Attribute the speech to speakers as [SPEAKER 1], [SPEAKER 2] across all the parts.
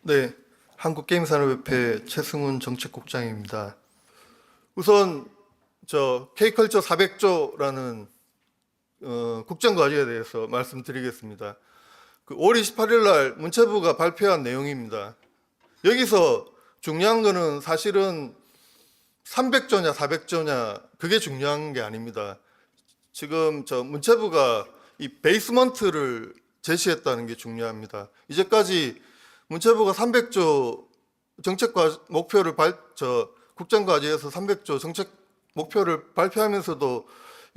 [SPEAKER 1] 네, 한국게임산업협회 최승훈 정책국장입니다. 우선 K컬처 400조라는 국정과제에 대해서 말씀드리겠습니다. 5월 28일 날 문체부가 발표한 내용입니다. 여기서 중요한 거는 사실은 300조냐 400조냐 그게 중요한 게 아닙니다. 지금 문체부가 이 베이스먼트를 제시했다는 게 중요합니다. 이제까지 문체부가 300조 정책 목표를 국정과제에서 300조 정책 목표를 발표하면서도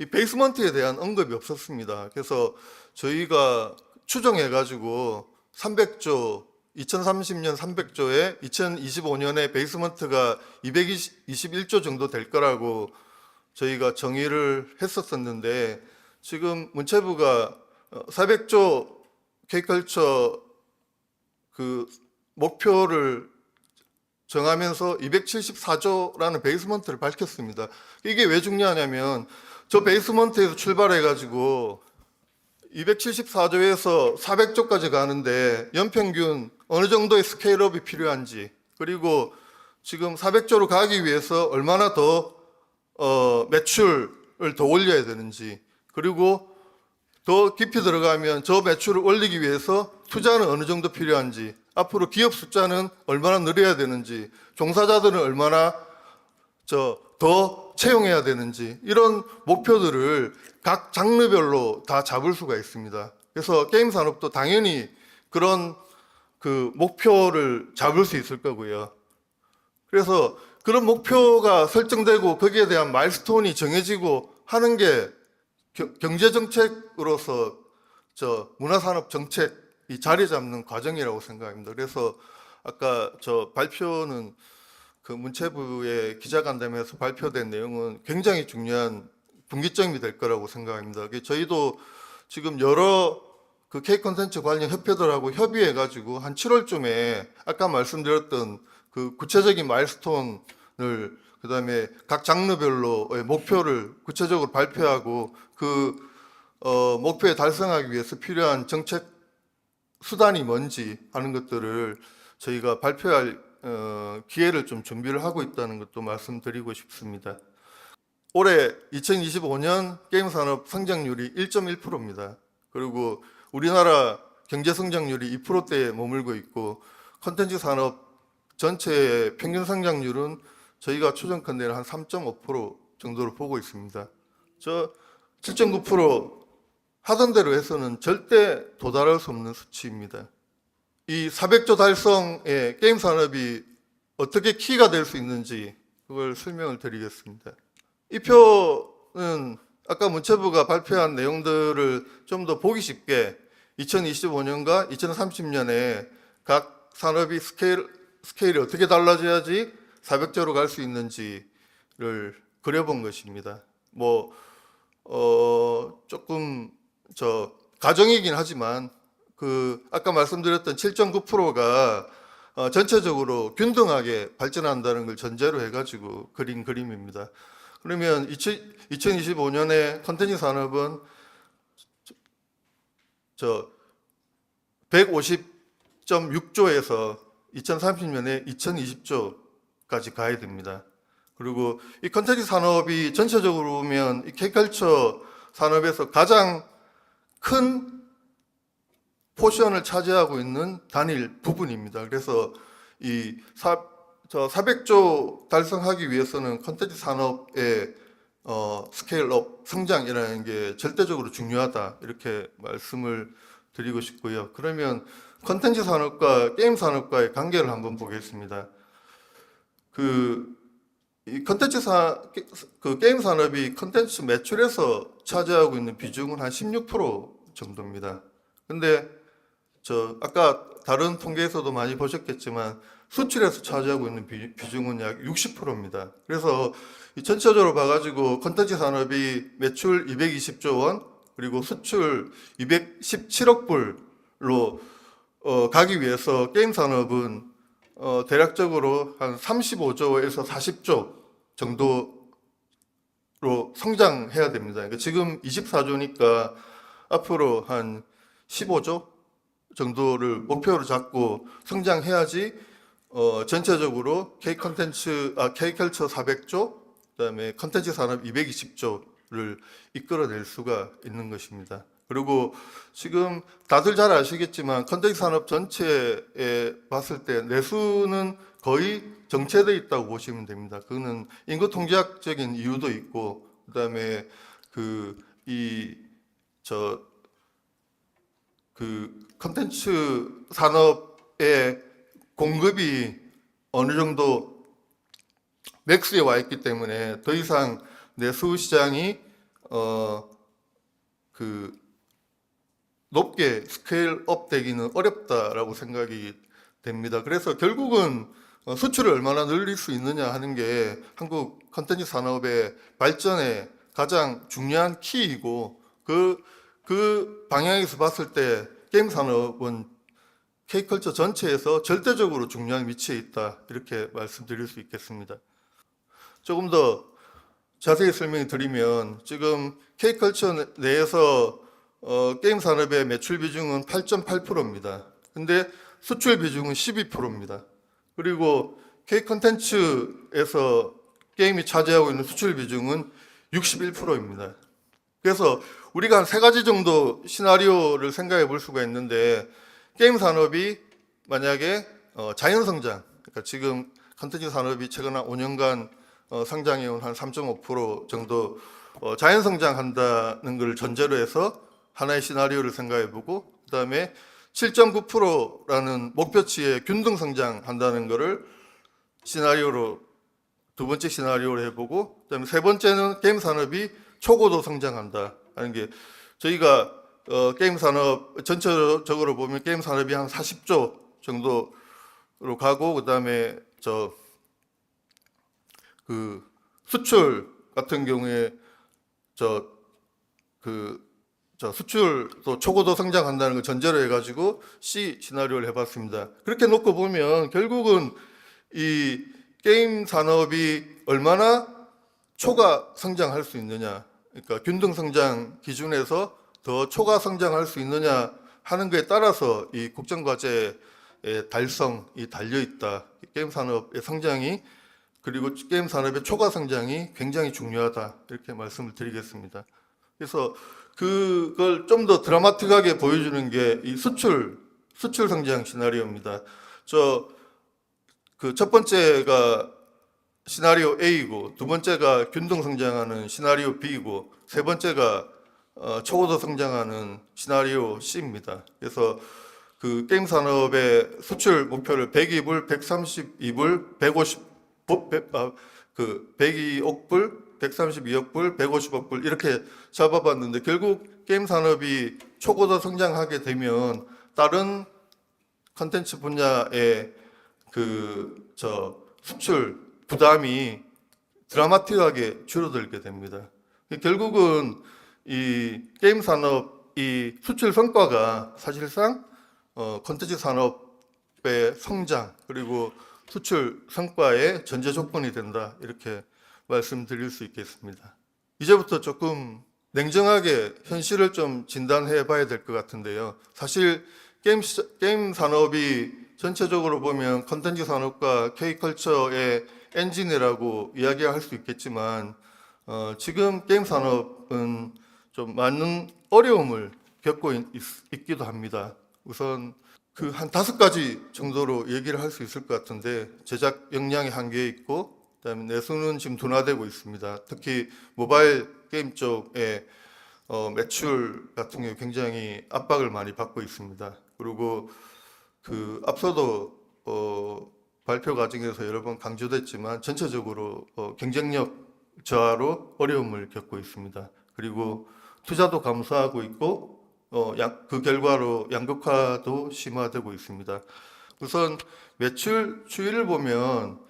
[SPEAKER 1] 이 베이스먼트에 대한 언급이 없었습니다. 그래서 저희가 추정해가지고 300조 2030년 300조에 2025년에 베이스먼트가 221조 정도 될 거라고 저희가 정의를 했었었는데 지금 문체부가 400조 K컬처 목표를 정하면서 274조라는 베이스먼트를 밝혔습니다. 이게 왜 중요하냐면 저 베이스먼트에서 출발해가지고 274조에서 400조까지 가는데 연평균 어느 정도의 스케일업이 필요한지, 그리고 지금 400조로 가기 위해서 얼마나 더 매출을 더 올려야 되는지, 그리고 더 깊이 들어가면 저 매출을 올리기 위해서 투자는 어느 정도 필요한지, 앞으로 기업 숫자는 얼마나 늘려야 되는지, 종사자들은 얼마나 더 채용해야 되는지, 이런 목표들을 각 장르별로 다 잡을 수가 있습니다. 그래서 게임 산업도 당연히 그런 목표를 잡을 수 있을 거고요. 그래서 그런 목표가 설정되고 거기에 대한 마일스톤이 정해지고 하는 게 경제정책으로서 문화산업 정책이 자리 잡는 과정이라고 생각합니다. 그래서 아까 발표는 문체부의 기자간담회에서 발표된 내용은 굉장히 중요한 분기점이 될 거라고 생각합니다. 저희도 지금 여러 K 콘텐츠 관련 협회들하고 협의해가지고 한 7월쯤에 아까 말씀드렸던 구체적인 마일스톤을, 그다음에 각 장르별로의 목표를 구체적으로 발표하고 목표에 달성하기 위해서 필요한 정책 수단이 뭔지 하는 것들을 저희가 발표할 기회를 좀 준비를 하고 있다는 것도 말씀드리고 싶습니다. 올해 2025년 게임 산업 성장률이 1.1%입니다. 그리고 우리나라 경제 성장률이 2%대에 머물고 있고 콘텐츠 산업 전체의 평균 성장률은 저희가 추정컨대 한 3.5% 정도로 보고 있습니다. 7.9% 하던 대로 해서는 절대 도달할 수 없는 수치입니다. 이 400조 달성에 게임 산업이 어떻게 키가 될 수 있는지 그걸 설명을 드리겠습니다. 이 표는 아까 문체부가 발표한 내용들을 좀 더 보기 쉽게 2025년과 2030년에 각 산업이 스케일이 어떻게 달라져야지 400조로 갈 수 있는지를 그려본 것입니다. 조금 가정이긴 하지만 아까 말씀드렸던 7.9%가 전체적으로 균등하게 발전한다는 걸 전제로 해가지고 그린 그림입니다. 그러면 2025년에 콘텐츠 산업은 150.6조에서 2030년에 2020조까지 가야 됩니다. 그리고 이 콘텐츠 산업이 전체적으로 보면 이 K컬처 산업에서 가장 큰 포션을 차지하고 있는 단일 부분입니다. 그래서 이 400조 달성하기 위해서는 콘텐츠 산업의 스케일업 성장이라는 게 절대적으로 중요하다, 이렇게 말씀을 드리고 싶고요. 그러면 콘텐츠 산업과 게임 산업과의 관계를 한번 보겠습니다. 이 게임 산업이 콘텐츠 매출에서 차지하고 있는 비중은 한 16% 정도입니다. 근데 아까 다른 통계에서도 많이 보셨겠지만 수출에서 차지하고 있는 비중은 약 60%입니다. 그래서 전체적으로 봐가지고 콘텐츠 산업이 매출 220조 원, 그리고 수출 217억 불로 가기 위해서 게임 산업은 대략적으로 한 35조에서 40조 정도로 성장해야 됩니다. 그러니까 지금 24조니까 앞으로 한 15조 정도를 목표로 잡고 성장해야지 전체적으로 K컬처 400조, 그다음에 컨텐츠 산업 220조를 이끌어낼 수가 있는 것입니다. 그리고 지금 다들 잘 아시겠지만 컨텐츠 산업 전체에 봤을 때 내수는 거의 정체돼 있다고 보시면 됩니다. 그거는 인구 통계학적인 이유도 있고, 그다음에 컨텐츠 산업의 공급이 어느 정도 맥스에 와 있기 때문에 더 이상 내수 시장이 높게 스케일업 되기는 어렵다라고 생각이 됩니다. 그래서 결국은 수출을 얼마나 늘릴 수 있느냐 하는 게 한국 컨텐츠 산업의 발전에 가장 중요한 키이고, 그 방향에서 봤을 때 게임 산업은 K컬처 전체에서 절대적으로 중요한 위치에 있다, 이렇게 말씀드릴 수 있겠습니다. 조금 더 자세히 설명드리면 지금 K컬처 내에서 게임 산업의 매출 비중은 8.8%입니다. 근데 수출 비중은 12%입니다. 그리고 K콘텐츠에서 게임이 차지하고 있는 수출 비중은 61%입니다. 그래서 우리가 한 세 가지 정도 시나리오를 생각해 볼 수가 있는데, 게임 산업이 만약에 자연성장, 그러니까 지금 컨텐츠 산업이 최근 한 5년간 성장해온 한 3.5% 정도 자연성장한다는 걸 전제로 해서 하나의 시나리오를 생각해 보고, 그 다음에 7.9%라는 목표치에 균등성장한다는 것을 시나리오로 두 번째 시나리오를 해보고, 그다음에 세 번째는 게임 산업이 초고도 성장한다 하는 게, 저희가 게임 산업 전체적으로 보면 게임 산업이 한 40조 정도로 가고, 그다음에 수출 같은 경우에 수출도 초고도 성장한다는 걸 전제로 해가지고 C 시나리오를 해봤습니다. 그렇게 놓고 보면 결국은 이 게임 산업이 얼마나 초과 성장할 수 있느냐, 그러니까 균등 성장 기준에서 더 초과 성장할 수 있느냐 하는 것에 따라서 이 국정과제의 달성이 달려 있다. 게임 산업의 성장이, 그리고 게임 산업의 초과 성장이 굉장히 중요하다, 이렇게 말씀을 드리겠습니다. 그래서 그걸 좀 더 드라마틱하게 보여주는 게 이 수출 성장 시나리오입니다. 첫 번째가 시나리오 A이고, 두 번째가 균등 성장하는 시나리오 B이고, 세 번째가 초고도 성장하는 시나리오 C입니다. 그래서 그 게임 산업의 수출 목표를 100억 불, 132불, 102억 불, 132억 불, 150억 불 이렇게 잡아봤는데, 결국 게임 산업이 초고도 성장하게 되면 다른 컨텐츠 분야의 수출 부담이 드라마틱하게 줄어들게 됩니다. 결국은 이 게임 산업이 수출 성과가 사실상 컨텐츠 산업의 성장 그리고 수출 성과의 전제 조건이 된다, 이렇게 말씀드릴 수 있겠습니다. 이제부터 조금 냉정하게 현실을 좀 진단해 봐야 될 것 같은데요. 사실 게임 산업이 전체적으로 보면 컨텐츠 산업과 K컬처의 엔진이라고 이야기할 수 있겠지만, 지금 게임 산업은 좀 많은 어려움을 겪고 있기도 합니다. 우선 한 5가지 정도로 얘기를 할 수 있을 것 같은데, 제작 역량이 한계에 있고, 그다음에 내수는 지금 둔화되고 있습니다. 특히 모바일 게임 쪽에 매출 같은 경우 굉장히 압박을 많이 받고 있습니다. 그리고 앞서도 발표 과정에서 여러 번 강조됐지만 전체적으로 경쟁력 저하로 어려움을 겪고 있습니다. 그리고 투자도 감소하고 있고 그 결과로 양극화도 심화되고 있습니다. 우선 매출 추이를 보면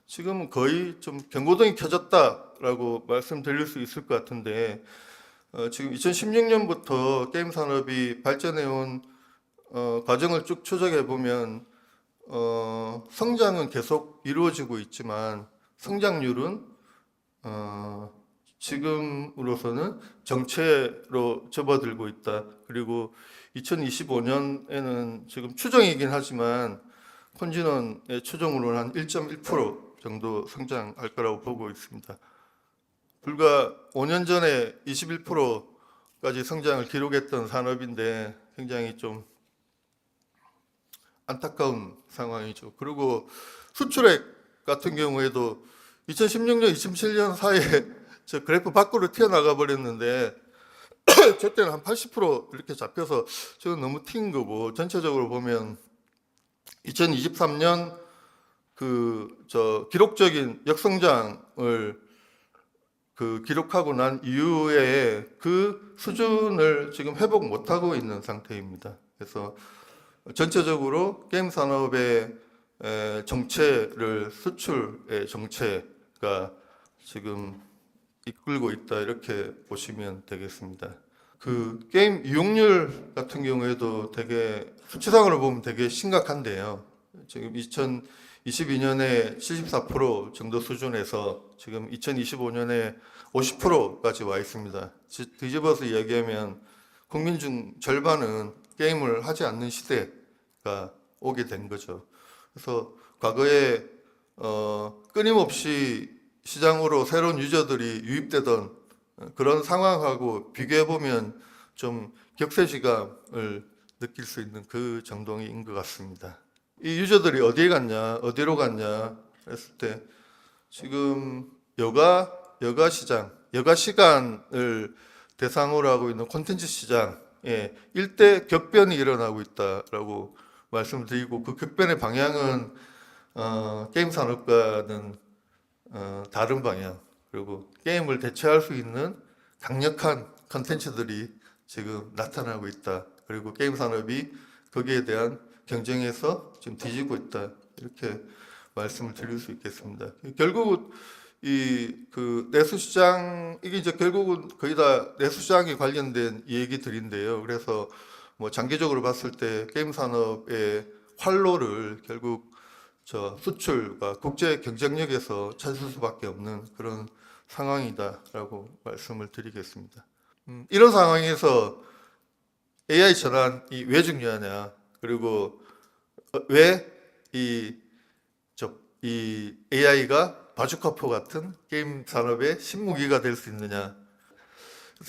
[SPEAKER 1] 지금 거의 좀 경고등이 켜졌다라고 말씀드릴 수 있을 것 같은데, 지금 2016년부터 게임 산업이 발전해온 과정을 쭉 추적해 보면 성장은 계속 이루어지고 있지만 성장률은 지금으로서는 정체로 접어들고 있다. 그리고 2025년에는 지금 추정이긴 하지만 콘진원의 추정으로는 한 1.1% 정도 성장할 거라고 보고 있습니다. 불과 5년 전에 21%까지 성장을 기록했던 산업인데 굉장히 좀 안타까운 상황이죠. 그리고 수출액 같은 경우에도 2016년, 2017년 사이에 저 그래프 밖으로 튀어나가 버렸는데 저 때는 한 80% 이렇게 잡혀서 저건 너무 튄 거고, 전체적으로 보면 2023년 기록적인 역성장을 기록하고 난 이후에 그 수준을 지금 회복 못하고 있는 상태입니다. 그래서 전체적으로 게임 산업의 정체를 수출의 정체가 지금 이끌고 있다, 이렇게 보시면 되겠습니다. 게임 이용률 같은 경우에도 되게 수치상으로 보면 되게 심각한데요. 지금 2022년에 74% 정도 수준에서 지금 2025년에 50%까지 와 있습니다. 뒤집어서 이야기하면 국민 중 절반은 게임을 하지 않는 시대가 오게 된 거죠. 그래서 과거에 끊임없이 시장으로 새로운 유저들이 유입되던 그런 상황하고 비교해 보면 좀 격세지감을 느낄 수 있는 그 정도인 것 같습니다. 이 유저들이 어디로 갔냐 했을 때 지금 여가 시간을 대상으로 하고 있는 콘텐츠 시장에 일대 격변이 일어나고 있다라고 말씀드리고, 그 격변의 방향은 게임 산업과는 다른 방향, 그리고 게임을 대체할 수 있는 강력한 컨텐츠들이 지금 나타나고 있다. 그리고 게임 산업이 거기에 대한 경쟁에서 지금 뒤지고 있다. 이렇게 말씀을 드릴 수 있겠습니다. 결국 내수 시장, 이게 이제 결국은 거의 다 내수 시장에 관련된 얘기들인데요. 그래서 뭐 장기적으로 봤을 때 게임 산업의 활로를 결국 수출과 국제 경쟁력에서 찾을 수밖에 없는 그런 상황이다라고 말씀을 드리겠습니다. 이런 상황에서 AI 전환이 왜 중요하냐, 그리고 왜 이 AI가 바주카포 같은 게임 산업의 신무기가 될 수 있느냐.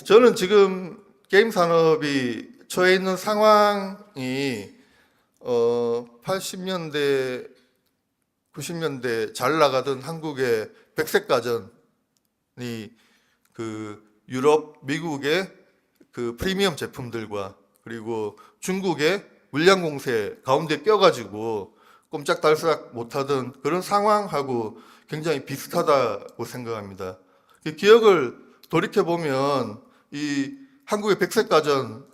[SPEAKER 1] 저는 지금 게임 산업이 처해 있는 상황이 80년대 90년대 잘 나가던 한국의 백색가전이 유럽, 미국의 프리미엄 제품들과 그리고 중국의 물량 공세 가운데 껴가지고 꼼짝달싹 못하던 그런 상황하고 굉장히 비슷하다고 생각합니다. 기억을 돌이켜보면 이 한국의 백색가전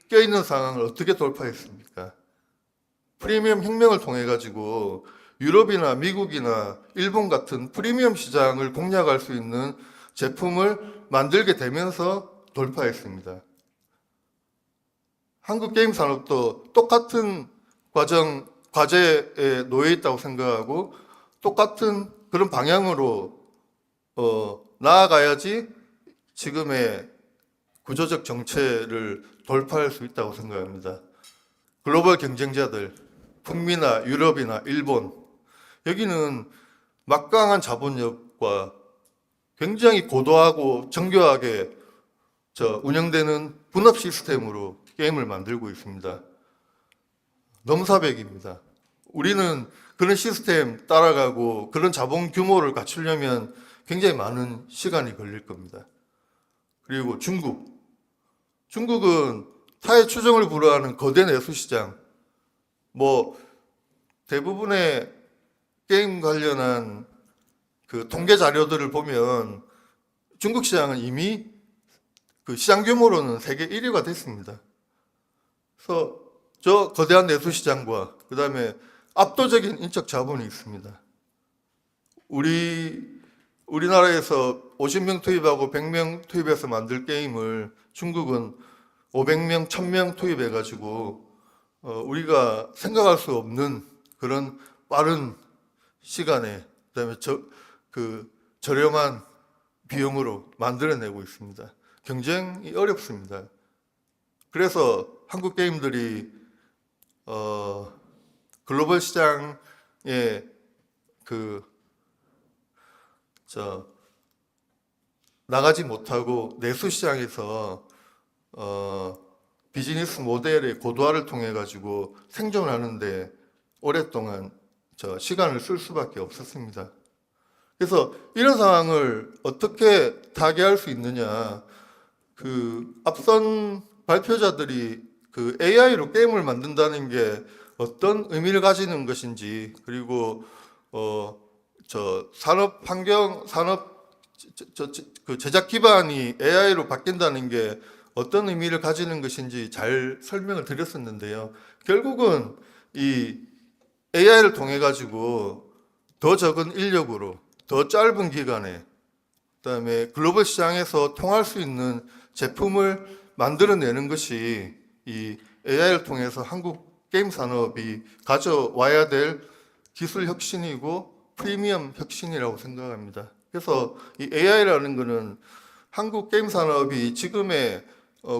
[SPEAKER 1] 껴있는 상황을 어떻게 돌파했습니까? 프리미엄 혁명을 통해 가지고 유럽이나 미국이나 일본 같은 프리미엄 시장을 공략할 수 있는 제품을 만들게 되면서 돌파했습니다. 한국 게임 산업도 똑같은 과제에 놓여 있다고 생각하고 똑같은 그런 방향으로 나아가야지 지금의 구조적 정체를 돌파할 수 있다고 생각합니다. 글로벌 경쟁자들, 북미나 유럽이나 일본, 여기는 막강한 자본력과 굉장히 고도하고 정교하게 운영되는 분업 시스템으로 게임을 만들고 있습니다. 넘사벽입니다. 우리는 그런 시스템 따라가고 그런 자본 규모를 갖추려면 굉장히 많은 시간이 걸릴 겁니다. 그리고 중국은 타의 추종을 불허하는 거대 내수 시장, 대부분의 게임 관련한 통계 자료들을 보면 중국 시장은 이미 시장 규모로는 세계 1위가 됐습니다. 그래서 저 거대한 내수 시장과 그 다음에 압도적인 인적 자본이 있습니다. 우리나라에서 50명 투입하고 100명 투입해서 만들 게임을 중국은 500명, 1000명 투입해가지고 우리가 생각할 수 없는 그런 빠른 시간에, 그다음에 저렴한 비용으로 만들어내고 있습니다. 경쟁이 어렵습니다. 그래서 한국 게임들이 글로벌 시장에 나가지 못하고 내수 시장에서 비즈니스 모델의 고도화를 통해 가지고 생존하는데 오랫동안 시간을 쓸 수밖에 없었습니다. 그래서 이런 상황을 어떻게 타개할 수 있느냐? 앞선 발표자들이 AI로 게임을 만든다는 게 어떤 의미를 가지는 것인지, 그리고 산업 환경, 제작 기반이 AI로 바뀐다는 게 어떤 의미를 가지는 것인지 잘 설명을 드렸었는데요. 결국은 이 AI를 통해 가지고 더 적은 인력으로 더 짧은 기간에 그다음에 글로벌 시장에서 통할 수 있는 제품을 만들어내는 것이 이 AI를 통해서 한국 게임 산업이 가져와야 될 기술 혁신이고 프리미엄 혁신이라고 생각합니다. 그래서 이 AI라는 것은 한국 게임 산업이 지금의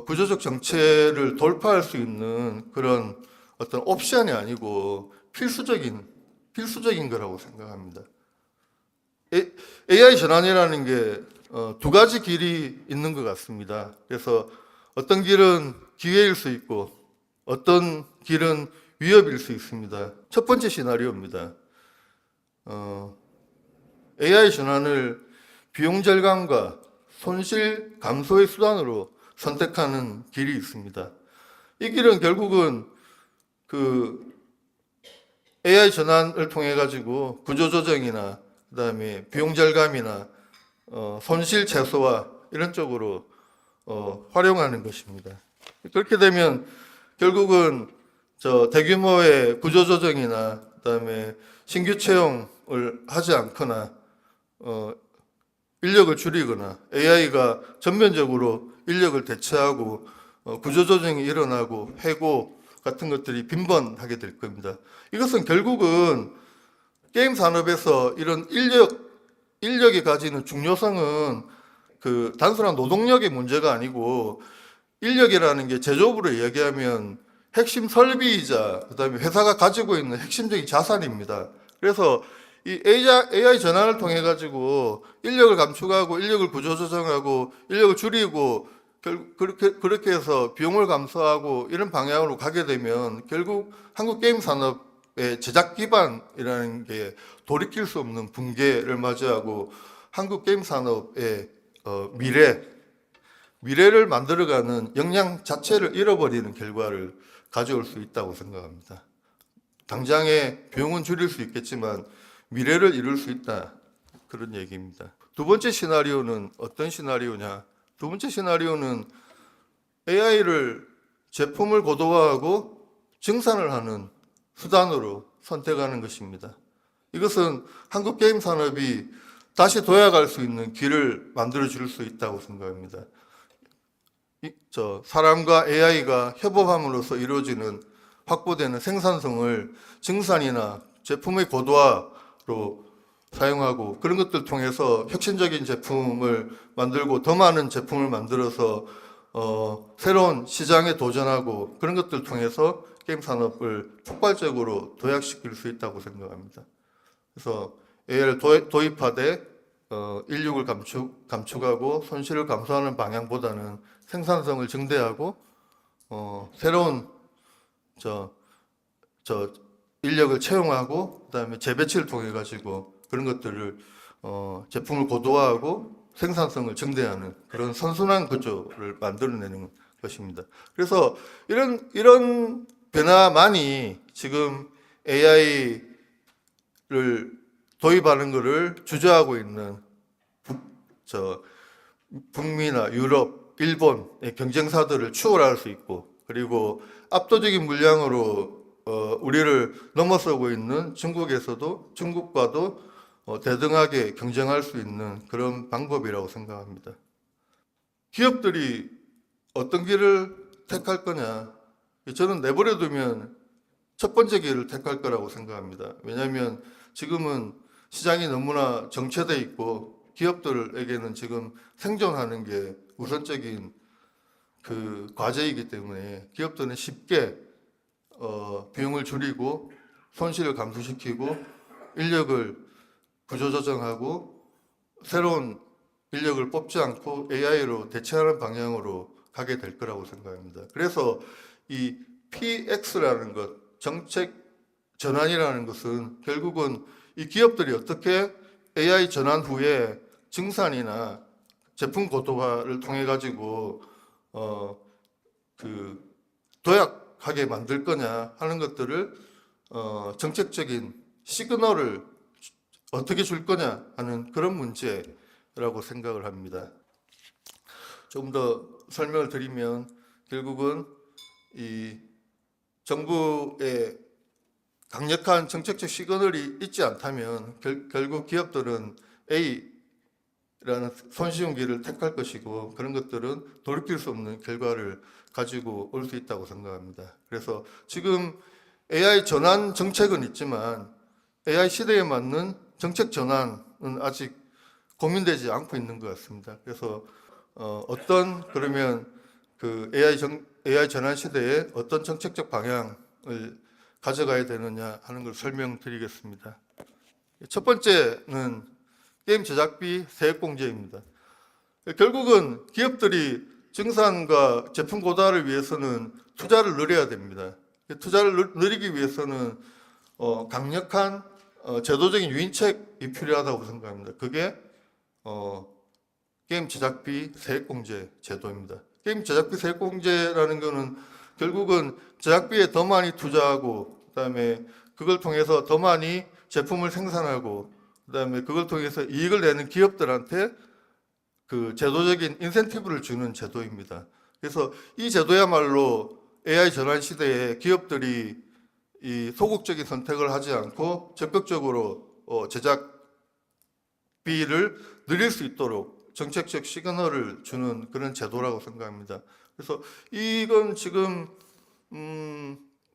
[SPEAKER 1] 구조적 정체를 돌파할 수 있는 그런 어떤 옵션이 아니고 필수적인 거라고 생각합니다. AI 전환이라는 게 두 가지 길이 있는 것 같습니다. 그래서 어떤 길은 기회일 수 있고 어떤 길은 위협일 수 있습니다. 첫 번째 시나리오입니다. AI 전환을 비용 절감과 손실 감소의 수단으로 선택하는 길이 있습니다. 이 길은 결국은 AI 전환을 통해 가지고 구조조정이나 그다음에 비용 절감이나 손실 최소화 이런 쪽으로 활용하는 것입니다. 그렇게 되면 결국은 대규모의 구조조정이나 그다음에 신규 채용을 하지 않거나 인력을 줄이거나 AI가 전면적으로 인력을 대체하고 구조조정이 일어나고 해고 같은 것들이 빈번하게 될 겁니다. 이것은 결국은 게임 산업에서 이런 인력이 가지는 중요성은 단순한 노동력의 문제가 아니고 인력이라는 게 제조업으로 이야기하면 핵심 설비이자 그다음에 회사가 가지고 있는 핵심적인 자산입니다. 그래서 이 AI 전환을 통해 가지고 인력을 감축하고 인력을 구조조정하고 인력을 줄이고 그렇게 해서 비용을 감소하고 이런 방향으로 가게 되면 결국 한국 게임 산업의 제작 기반이라는 게 돌이킬 수 없는 붕괴를 맞이하고 한국 게임 산업의 미래를 만들어가는 역량 자체를 잃어버리는 결과를 가져올 수 있다고 생각합니다. 당장의 비용은 줄일 수 있겠지만 미래를 이룰 수 있다. 그런 얘기입니다. 두 번째 시나리오는 어떤 시나리오냐? 두 번째 시나리오는 AI를 제품을 고도화하고 증산을 하는 수단으로 선택하는 것입니다. 이것은 한국 게임 산업이 다시 도약할 수 있는 길을 만들어줄 수 있다고 생각합니다. 사람과 AI가 협업함으로써 이루어지는 확보되는 생산성을 증산이나 제품의 고도화로 사용하고 그런 것들 통해서 혁신적인 제품을 만들고 더 많은 제품을 만들어서 새로운 시장에 도전하고 그런 것들 통해서 게임 산업을 폭발적으로 도약시킬 수 있다고 생각합니다. 그래서 AI를 도입하되 인력을 감축하고 손실을 감소하는 방향보다는 생산성을 증대하고 새로운 인력을 채용하고 그다음에 재배치를 통해 가지고 그런 것들을 제품을 고도화하고 생산성을 증대하는 그런 선순환 구조를 만들어내는 것입니다. 그래서 이런 변화만이 지금 AI를 도입하는 것을 주저하고 있는 북미나 유럽, 일본의 경쟁사들을 추월할 수 있고 그리고 압도적인 물량으로 우리를 넘어서고 있는 중국과도 대등하게 경쟁할 수 있는 그런 방법이라고 생각합니다. 기업들이 어떤 길을 택할 거냐? 저는 내버려 두면 첫 번째 길을 택할 거라고 생각합니다. 왜냐하면 지금은 시장이 너무나 정체돼 있고 기업들에게는 지금 생존하는 게 우선적인 그 과제이기 때문에 기업들은 쉽게 비용을 줄이고 손실을 감소시키고 인력을 구조조정하고 새로운 인력을 뽑지 않고 AI로 대체하는 방향으로 가게 될 거라고 생각합니다. 그래서 이 PX라는 것, 정책 전환이라는 것은 결국은 이 기업들이 어떻게 AI 전환 후에 증산이나 제품 고도화를 통해 가지고 그 도약하게 만들 거냐 하는 것들을 정책적인 시그널을 어떻게 줄 거냐 하는 그런 문제라고 생각을 합니다. 좀 더 설명을 드리면 결국은 이 정부의 강력한 정책적 시그널이 있지 않다면 결국 기업들은 A라는 손쉬운 길을 택할 것이고 그런 것들은 돌이킬 수 없는 결과를 가지고 올 수 있다고 생각합니다. 그래서 지금 AI 전환 정책은 있지만 AI 시대에 맞는 정책 전환은 아직 고민되지 않고 있는 것 같습니다. 그래서 그러면 그 AI 전환 시대에 어떤 정책적 방향을 가져가야 되느냐 하는 걸 설명드리겠습니다. 첫 번째는 게임 제작비 세액공제입니다. 결국은 기업들이 증산과 제품 고도화를 위해서는 투자를 늘려야 됩니다. 투자를 늘리기 위해서는 강력한 제도적인 유인책이 필요하다고 생각합니다. 그게 게임 제작비 세액공제 제도입니다. 게임 제작비 세액공제라는 것은 결국은 제작비에 더 많이 투자하고 그다음에 그걸 통해서 더 많이 제품을 생산하고 그다음에 그걸 통해서 이익을 내는 기업들한테 그 제도적인 인센티브를 주는 제도입니다. 그래서 이 제도야말로 AI 전환 시대에 기업들이 이 소극적인 선택을 하지 않고 적극적으로 제작비를 늘릴 수 있도록 정책적 시그널을 주는 그런 제도라고 생각합니다. 그래서 이건 지금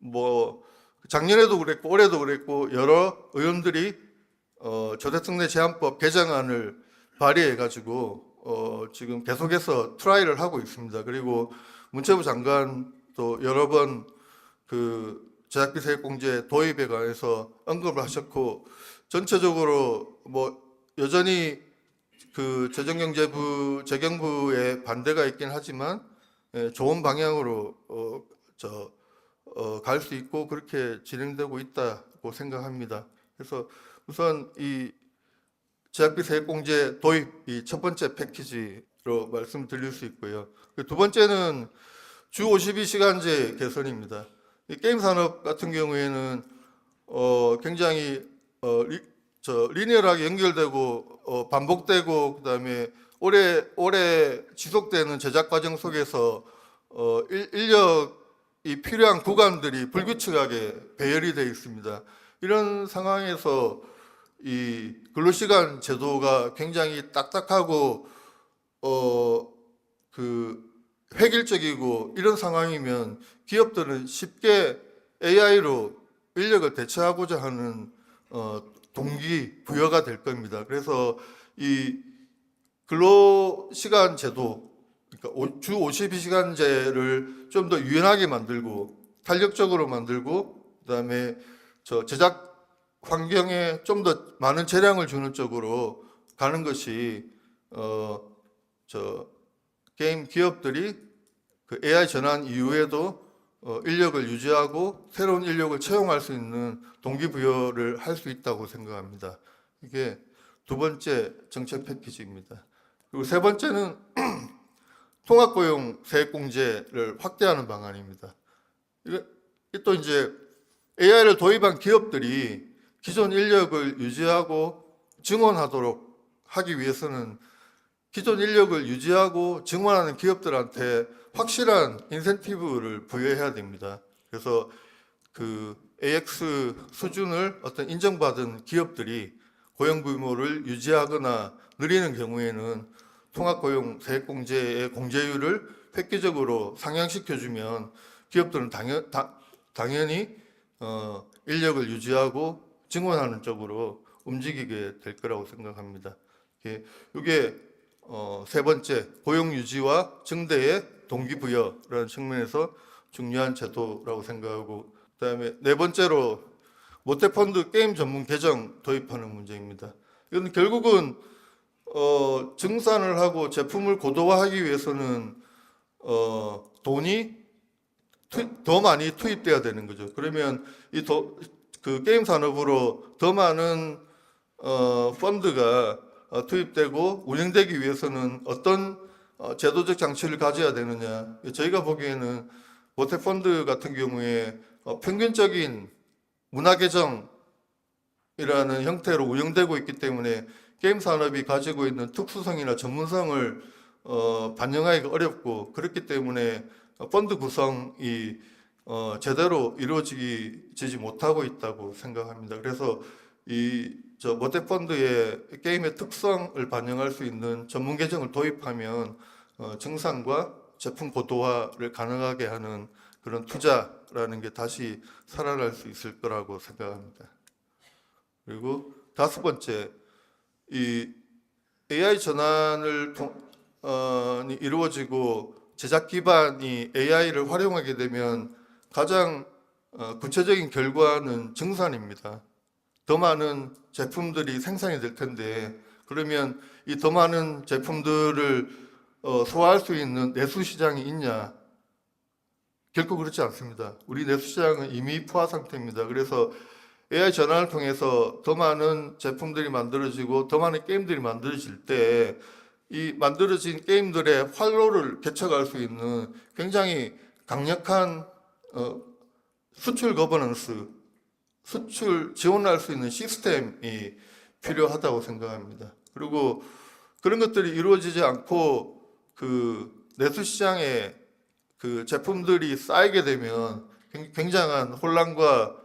[SPEAKER 1] 뭐 작년에도 그랬고 올해도 그랬고 여러 의원들이 저대성내 제한법 개정안을 발의해 가지고 지금 계속해서 트라이를 하고 있습니다. 그리고 문체부 장관도 여러 번 그 제작비 세액공제 도입에 관해서 언급을 하셨고 전체적으로 뭐 여전히 그 재경부의 반대가 있긴 하지만 좋은 방향으로 갈 수 있고 그렇게 진행되고 있다고 생각합니다. 그래서 우선 이 제작비 세액공제 도입이 첫 번째 패키지로 말씀드릴 수 있고요. 두 번째는 주 52시간제 개선입니다. 이 게임 산업 같은 경우에는 굉장히 리니어하게 연결되고 반복되고 그다음에 오래 지속되는 제작 과정 속에서 인력이 필요한 구간들이 불규칙하게 배열이 되어 있습니다. 이런 상황에서 이 근로시간 제도가 굉장히 딱딱하고 그 획일적이고 이런 상황이면 기업들은 쉽게 AI로 인력을 대체하고자 하는 동기 부여가 될 겁니다. 그래서 이 근로시간 제도, 그러니까 주 52시간제를 좀 더 유연하게 만들고 탄력적으로 만들고 그다음에 제작 환경에 좀 더 많은 재량을 주는 쪽으로 가는 것이 게임 기업들이 그 AI 전환 이후에도 인력을 유지하고 새로운 인력을 채용할 수 있는 동기부여를 할 수 있다고 생각합니다. 이게 두 번째 정책 패키지입니다. 그리고 세 번째는 통합고용 세액공제를 확대하는 방안입니다. 이게 또 이제 AI를 도입한 기업들이 기존 인력을 유지하고 증원하도록 하기 위해서는 기존 인력을 유지하고 증원하는 기업들한테 확실한 인센티브를 부여해야 됩니다. 그래서 그 AX 수준을 어떤 인정받은 기업들이 고용 규모를 유지하거나 늘리는 경우에는 통합고용 세액공제의 공제율을 획기적으로 상향시켜주면 기업들은 당연히 인력을 유지하고 증원하는 쪽으로 움직이게 될 거라고 생각합니다. 이게 세 번째 고용 유지와 증대의 동기부여라는 측면에서 중요한 제도라고 생각하고, 그다음에 네 번째로 모태펀드 게임 전문 계정 도입하는 문제입니다. 이건 결국은 증산을 하고 제품을 고도화하기 위해서는 돈이 더 많이 투입돼야 되는 거죠. 그러면 그 게임 산업으로 더 많은 펀드가 투입되고 운영되기 위해서는 어떤 제도적 장치를 가져야 되느냐. 저희가 보기에는 모태펀드 같은 경우에 평균적인 문화계정이라는 형태로 운영되고 있기 때문에 게임 산업이 가지고 있는 특수성이나 전문성을 반영하기가 어렵고, 그렇기 때문에 펀드 구성이 제대로 이루어지지 못하고 있다고 생각합니다. 그래서 저 모태펀드의 게임의 특성을 반영할 수 있는 전문 계정을 도입하면 증산과 제품 고도화를 가능하게 하는 그런 투자라는 게 다시 살아날 수 있을 거라고 생각합니다. 그리고 다섯 번째, 이 AI 전환을 이루어지고 제작 기반이 AI를 활용하게 되면 가장 구체적인 결과는 증산입니다. 더 많은 제품들이 생산이 될 텐데, 그러면 이 더 많은 제품들을 소화할 수 있는 내수 시장이 있냐? 결코 그렇지 않습니다. 우리 내수 시장은 이미 포화 상태입니다. 그래서 AI 전환을 통해서 더 많은 제품들이 만들어지고 더 많은 게임들이 만들어질 때 이 만들어진 게임들의 활로를 개척할 수 있는 굉장히 강력한 수출 거버넌스, 수출 지원할 수 있는 시스템이 필요하다고 생각합니다. 그리고 그런 것들이 이루어지지 않고 그 내수 시장에 그 제품들이 쌓이게 되면 굉장한 혼란과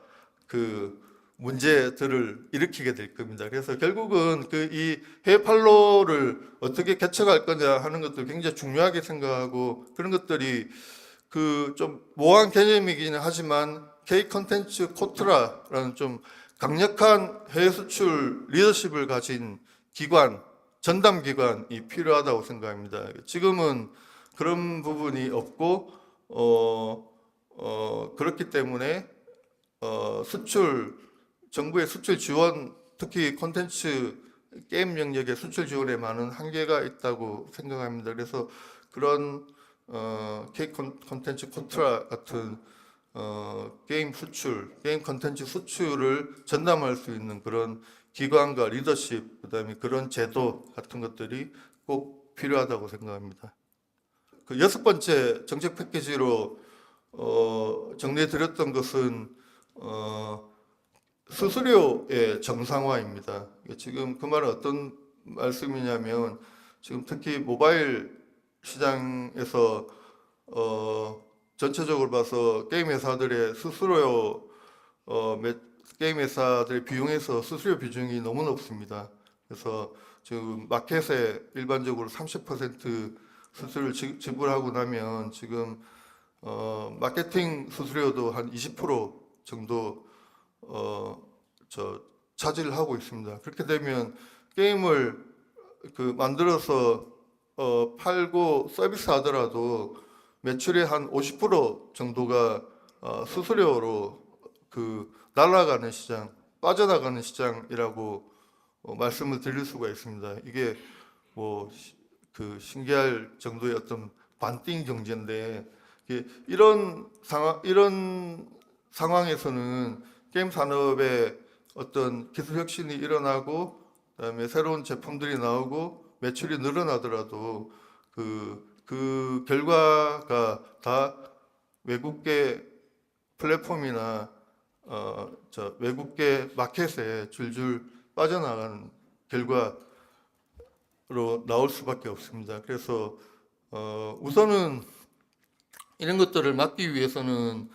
[SPEAKER 1] 그 문제들을 일으키게 될 겁니다. 그래서 결국은 이 해외 판로를 어떻게 개척할 거냐 하는 것들 굉장히 중요하게 생각하고, 그런 것들이 그 좀 모호한 개념이기는 하지만 K 컨텐츠 코트라라는 좀 강력한 해외 수출 리더십을 가진 기관, 전담 기관이 필요하다고 생각합니다. 지금은 그런 부분이 없고 그렇기 때문에 정부의 수출 지원, 특히 콘텐츠 게임 영역의 수출 지원에 많은 한계가 있다고 생각합니다. 그래서 그런 K 콘텐츠 코트라 같은 게임 콘텐츠 수출을 전담할 수 있는 그런 기관과 리더십, 그다음에 그런 제도 같은 것들이 꼭 필요하다고 생각합니다. 그 여섯 번째 정책 패키지로 정리해 드렸던 것은 수수료의 정상화입니다. 지금 그 말은 어떤 말씀이냐면, 지금 특히 모바일 시장에서 전체적으로 봐서 게임 회사들의 게임 회사들의 비용에서 수수료 비중이 너무 높습니다. 그래서 지금 마켓에 일반적으로 30% 수수료를 지불하고 나면 지금 마케팅 수수료도 한 20% 정도 차지를 하고 있습니다. 그렇게 되면 게임을 만들어서 팔고 서비스 하더라도 매출의 한 50% 정도가 수수료로 날아가는 시장, 빠져나가는 시장이라고 말씀을 드릴 수가 있습니다. 이게 뭐 신기할 정도의 어떤 반띵 경제인데, 이런 상황에서는 게임 산업에 어떤 기술 혁신이 일어나고 그다음에 새로운 제품들이 나오고 매출이 늘어나더라도 그 결과가 다 외국계 플랫폼이나 외국계 마켓에 줄줄 빠져나가는 결과로 나올 수밖에 없습니다. 그래서 우선은 이런 것들을 막기 위해서는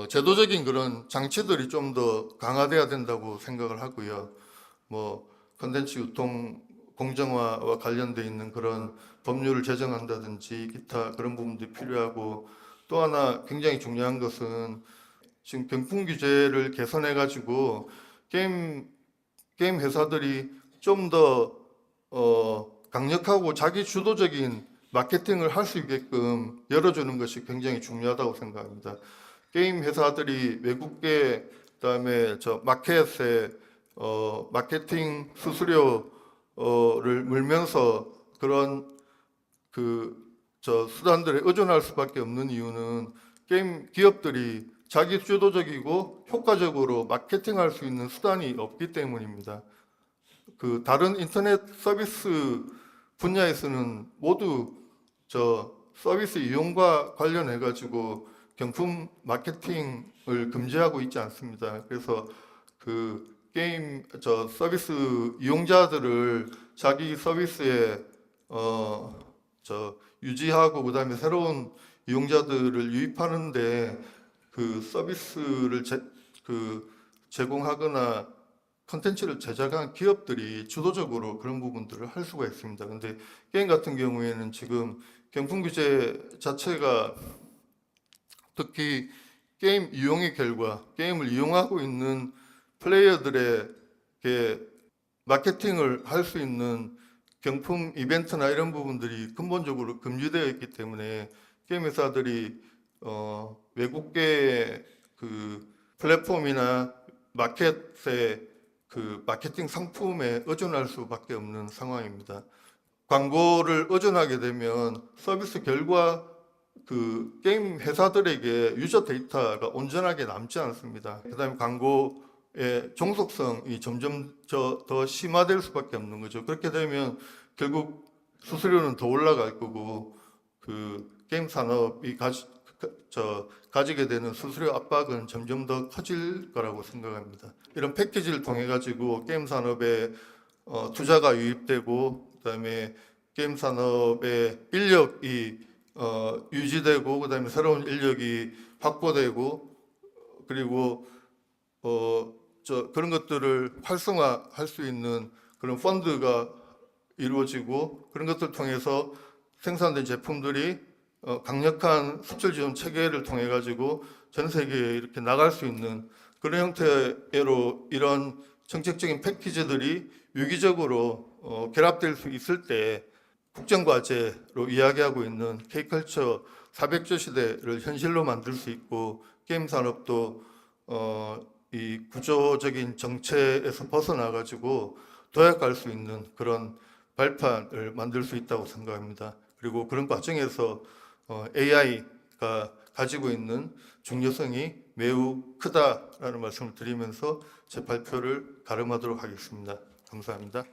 [SPEAKER 1] 제도적인 그런 장치들이 좀 더 강화돼야 된다고 생각을 하고요. 뭐 컨텐츠 유통 공정화와 관련돼 있는 그런 법률을 제정한다든지 기타 그런 부분들이 필요하고, 또 하나 굉장히 중요한 것은 지금 병풍 규제를 개선해 가지고 게임 회사들이 좀 더 강력하고 자기 주도적인 마케팅을 할 수 있게끔 열어주는 것이 굉장히 중요하다고 생각합니다. 게임 회사들이 외국계 그다음에 저 마켓에 마케팅 수수료를 물면서 그런 수단들에 의존할 수밖에 없는 이유는 게임 기업들이 자기 주도적이고 효과적으로 마케팅할 수 있는 수단이 없기 때문입니다. 다른 인터넷 서비스 분야에서는 모두 서비스 이용과 관련해 가지고 경품 마케팅을 금지하고 있지 않습니다. 그래서 게임 서비스 이용자들을 자기 서비스에 유지하고 그다음에 새로운 이용자들을 유입하는데 서비스를 제공하거나 컨텐츠를 제작한 기업들이 주도적으로 그런 부분들을 할 수가 있습니다. 근데 게임 같은 경우에는 지금 경품 규제 자체가 특히 게임 이용의 결과, 게임을 이용하고 있는 플레이어들에게 마케팅을 할 수 있는 경품 이벤트나 이런 부분들이 근본적으로 금지되어 있기 때문에 게임 회사들이 외국계 플랫폼이나 마켓의 마케팅 상품에 의존할 수밖에 없는 상황입니다. 광고를 의존하게 되면 서비스 결과 게임 회사들에게 유저 데이터가 온전하게 남지 않습니다. 그다음에 광고의 종속성이 점점 더 심화될 수밖에 없는 거죠. 그렇게 되면 결국 수수료는 더 올라갈 거고 게임 산업이 가지게 되는 수수료 압박은 점점 더 커질 거라고 생각합니다. 이런 패키지를 통해 가지고 게임 산업에 투자가 유입되고 그다음에 게임 산업의 인력이 유지되고 그다음에 새로운 인력이 확보되고 그리고 그런 것들을 활성화할 수 있는 그런 펀드가 이루어지고 그런 것들을 통해서 생산된 제품들이 강력한 수출 지원 체계를 통해 가지고 전 세계에 이렇게 나갈 수 있는 그런 형태로 이런 정책적인 패키지들이 유기적으로 결합될 수 있을 때 국정과제로 이야기하고 있는 K컬처 400조 시대를 현실로 만들 수 있고 게임 산업도 이 구조적인 정체에서 벗어나 가지고 도약할 수 있는 그런 발판을 만들 수 있다고 생각합니다. 그리고 그런 과정에서 AI가 가지고 있는 중요성이 매우 크다라는 말씀을 드리면서 제 발표를 가름하도록 하겠습니다. 감사합니다.